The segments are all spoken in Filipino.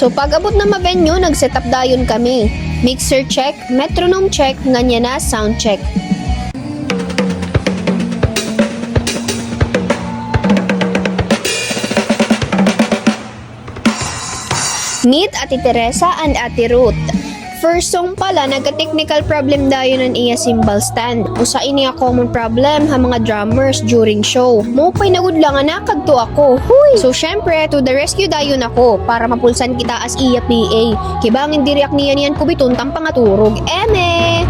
So pag-abot na ma-venue, nag-set up dayon kami. Mixer check, metronome check, nganya na sound check. Meet Ate Teresa and Ate Ruth. First song pala, nagka-technical problem dayon ng iya cymbal stand. Usa ini a common problem ha mga drummers during show. Mopay nagud lang nga nakadto ako. Huy! So syempre, to the rescue dayon ako para mapulsan kita as iya PA. Kibangin diriak niyan ko bituntang pangaturog. Eme!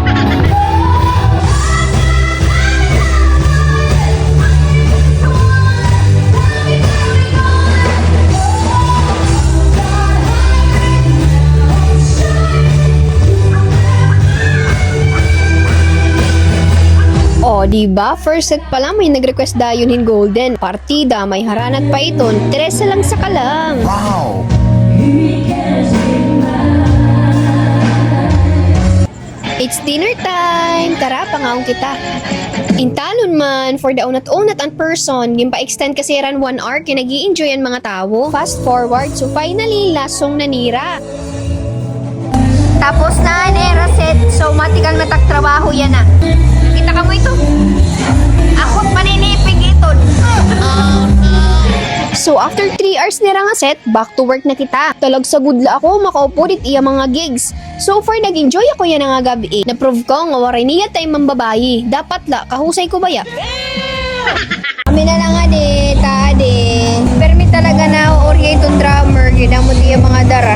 O, diba? First set pa lang may nag-request dayon in golden. Partida, may haranat pa iton. Teresa lang sa kalang. Wow! It's dinner time! Tara, pangaong kita. Intalon man, for the unat-unat ang person, gimpa-extend kasi ran 1 hour, kinag-i-enjoy ang mga tao. Fast forward, so finally, last song nanira. Tapos na ang era set, so matikang nataktrabaho yan na. Kita ka mo ito? Ako't maninipig ito. So after 3 hours nira nga set, back to work na kita. Talag sa gudla ako, makaupo dit iya mga gigs. So far nag-enjoy ako yan nga gabi. Na-prove ko nga waray niya tayo mambabayi. Dapat la, kahusay ko ba ya? Kami na lang ade, tade. Permi talaga na o itong drummer, ginamot iya mga dara.